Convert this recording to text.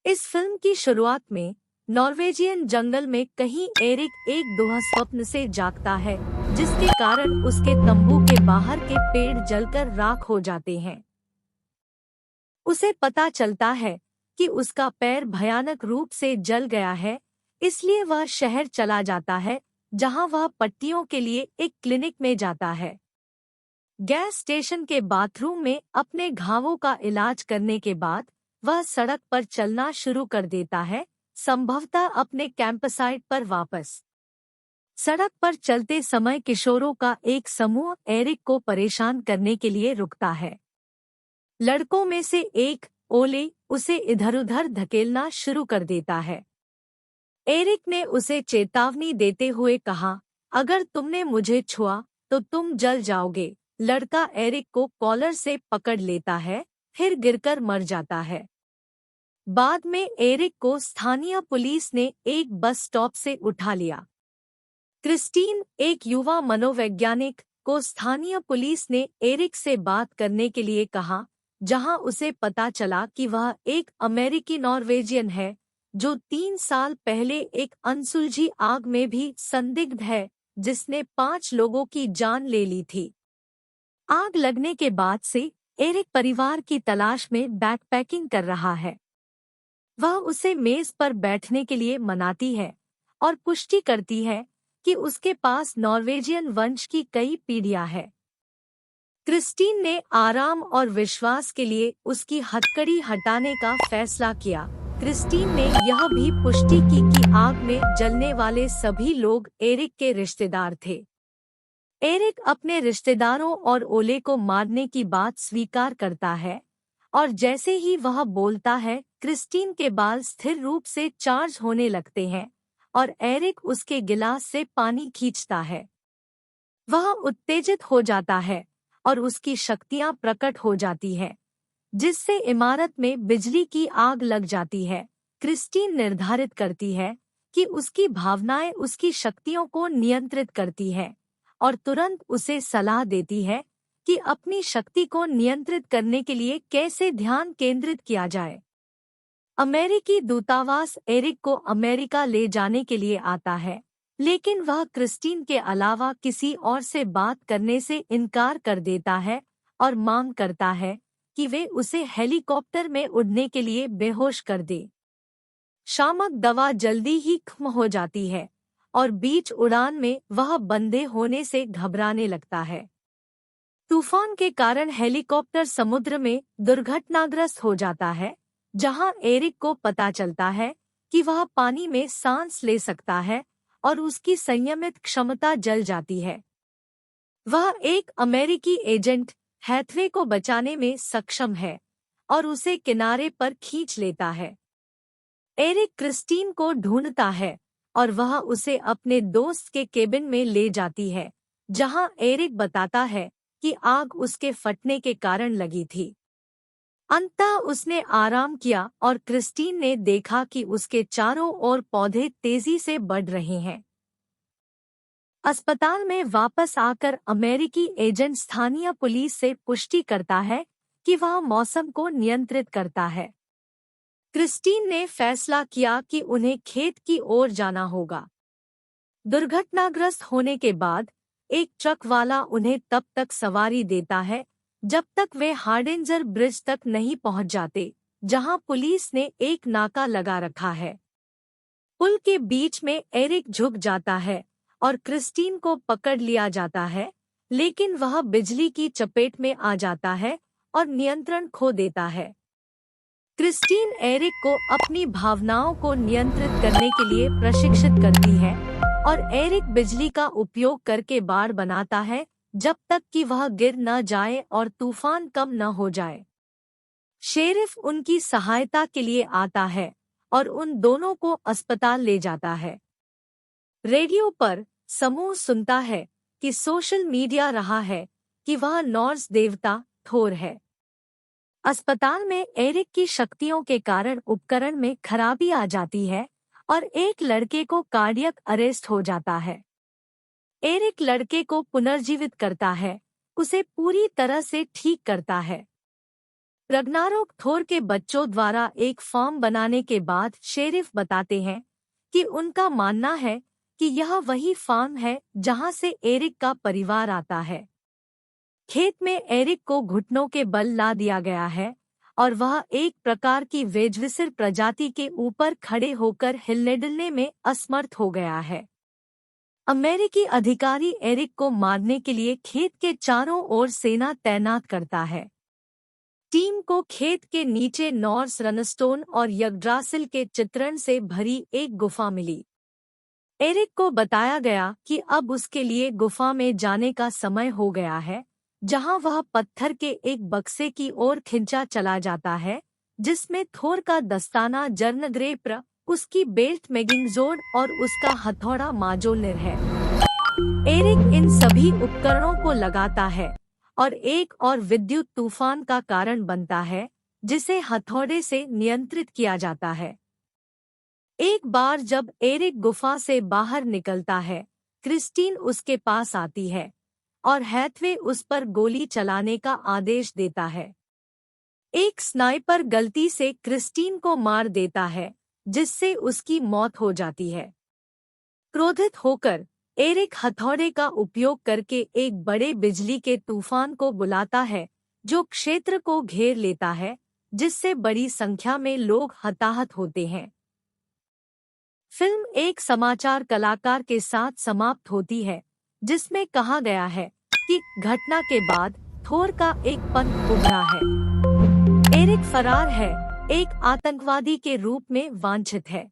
इस फिल्म की शुरुआत में नॉर्वेजियन जंगल में कहीं एरिक एक दुहा स्वप्न से जागता है, जिसके कारण उसके तंबू के बाहर के पेड़ जलकर राख हो जाते हैं। उसे पता चलता है कि उसका पैर भयानक रूप से जल गया है, इसलिए वह शहर चला जाता है, जहां वह पट्टियों के लिए एक क्लिनिक में जाता है। गैस स्टेशन के बाथरूम में अपने घावों का इलाज करने के बाद वह सड़क पर चलना शुरू कर देता है, संभवतः अपने कैंपसाइट पर वापस। सड़क पर चलते समय किशोरों का एक समूह एरिक को परेशान करने के लिए रुकता है। लड़कों में से एक, ओले, उसे इधर-उधर धकेलना शुरू कर देता है। एरिक ने उसे चेतावनी देते हुए कहा, अगर तुमने मुझे छुआ तो तुम जल जाओगे। लड़का एरिक को कॉलर से पकड़ लेता है, फिर गिरकर मर जाता है। बाद में एरिक को स्थानीय पुलिस ने एक बस स्टॉप से उठा लिया। क्रिस्टीन, एक युवा मनोवैज्ञानिक, को स्थानीय पुलिस ने एरिक से बात करने के लिए कहा, जहां उसे पता चला कि वह एक अमेरिकी नॉर्वेजियन है, जो 3 साल पहले एक अनसुलझी आग में भी संदिग्ध है, जिसने 5 लोगों की जान ले ली थी। आग लगने के बाद से एरिक परिवार की तलाश में बैकपैकिंग कर रहा है। वह उसे मेज पर बैठने के लिए मनाती है और पुष्टि करती है कि उसके पास नॉर्वेजियन वंश की कई पीढ़ियां हैं। क्रिस्टीन ने आराम और विश्वास के लिए उसकी हथकड़ी हटाने का फैसला किया। क्रिस्टीन ने यह भी पुष्टि की कि आग में जलने वाले सभी लोग एरिक के रिश्तेदार थे। एरिक अपने रिश्तेदारों और ओले को मारने की बात स्वीकार करता है, और जैसे ही वह बोलता है, क्रिस्टीन के बाल स्थिर रूप से चार्ज होने लगते हैं और एरिक उसके गिलास से पानी खींचता है। वह उत्तेजित हो जाता है और उसकी शक्तियां प्रकट हो जाती है, जिससे इमारत में बिजली की आग लग जाती है। क्रिस्टीन निर्धारित करती है कि उसकी भावनाएं उसकी शक्तियों को नियंत्रित करती है और तुरंत उसे सलाह देती है कि अपनी शक्ति को नियंत्रित करने के लिए कैसे ध्यान केंद्रित किया जाए। अमेरिकी दूतावास एरिक को अमेरिका ले जाने के लिए आता है, लेकिन वह क्रिस्टीन के अलावा किसी और से बात करने से इनकार कर देता है और मांग करता है कि वे उसे हेलीकॉप्टर में उड़ने के लिए बेहोश कर दे। शामक दवा जल्दी ही खत्म हो जाती है और बीच उड़ान में वह बंधे होने से घबराने लगता है। तूफान के कारण हेलीकॉप्टर समुद्र में दुर्घटनाग्रस्त हो जाता है, जहां एरिक को पता चलता है कि वह पानी में सांस ले सकता है और उसकी संयमित क्षमता जल जाती है। वह एक अमेरिकी एजेंट हैथवे को बचाने में सक्षम है और उसे किनारे पर खींच लेता है। एरिक क्रिस्टीन को ढूंढता है और वह उसे अपने दोस्त के केबिन में ले जाती है, जहां एरिक बताता है कि आग उसके फटने के कारण लगी थी। अंततः उसने आराम किया और क्रिस्टीन ने देखा कि उसके चारों ओर पौधे तेजी से बढ़ रहे हैं। अस्पताल में वापस आकर अमेरिकी एजेंट स्थानीय पुलिस से पुष्टि करता है कि वह मौसम को नियंत्रित करता है। क्रिस्टीन ने फैसला किया कि उन्हें खेत की ओर जाना होगा। दुर्घटनाग्रस्त होने के बाद एक ट्रक वाला उन्हें तब तक सवारी देता है जब तक वे हार्डिंजर ब्रिज तक नहीं पहुंच जाते, जहां पुलिस ने एक नाका लगा रखा है। पुल के बीच में एरिक झुक जाता है और क्रिस्टीन को पकड़ लिया जाता है, लेकिन वह बिजली की चपेट में आ जाता है और नियंत्रण खो देता है। क्रिस्टीन एरिक को अपनी भावनाओं को नियंत्रित करने के लिए प्रशिक्षित करती है और एरिक बिजली का उपयोग करके बाड़ बनाता है जब तक कि वह गिर न जाए और तूफान कम न हो जाए। शेरिफ उनकी सहायता के लिए आता है और उन दोनों को अस्पताल ले जाता है। रेडियो पर समूह सुनता है कि सोशल मीडिया रहा है कि वह नॉर्स देवता थोर है। अस्पताल में एरिक की शक्तियों के कारण उपकरण में खराबी आ जाती है और एक लड़के को कार्डियक अरेस्ट हो जाता है। एरिक लड़के को पुनर्जीवित करता है, उसे पूरी तरह से ठीक करता है। रग्नारोक थोर के बच्चों द्वारा एक फार्म बनाने के बाद शेरिफ बताते हैं कि उनका मानना है कि यह वही फार्म है जहां से एरिक का परिवार आता है। खेत में एरिक को घुटनों के बल ला दिया गया है और वह एक प्रकार की वेजविसिर प्रजाति के ऊपर खड़े होकर हिलने-डुलने में असमर्थ हो गया है। अमेरिकी अधिकारी एरिक को मारने के लिए खेत के चारों ओर सेना तैनात करता है। टीम को खेत के नीचे नॉर्स रनस्टोन और यग्ड्रासिल के चित्रण से भरी एक गुफा मिली। एरिक को बताया गया कि अब उसके लिए गुफा में जाने का समय हो गया है, जहां वह पत्थर के एक बक्से की ओर खिंचा चला जाता है, जिसमें थोर का दस्ताना जर्नग्रेप्र, उसकी बेल्ट मेगिंगजोर्ड और उसका हथौड़ा माजोलनिर है। एरिक इन सभी उपकरणों को लगाता है और एक और विद्युत तूफान का कारण बनता है, जिसे हथौड़े से नियंत्रित किया जाता है। एक बार जब एरिक गुफा से बाहर निकलता है, क्रिस्टीन उसके पास आती है और हैथवे उस पर गोली चलाने का आदेश देता है। एक स्नाइपर गलती से क्रिस्टीन को मार देता है, जिससे उसकी मौत हो जाती है। क्रोधित होकर एरिक हथौड़े का उपयोग करके एक बड़े बिजली के तूफान को बुलाता है, जो क्षेत्र को घेर लेता है, जिससे बड़ी संख्या में लोग हताहत होते हैं। फिल्म एक समाचार कलाकार के साथ समाप्त होती है, जिसमें कहा गया है कि घटना के बाद थोर का एक पंथ उभरा है। एरिक फरार है, एक आतंकवादी के रूप में वांछित है।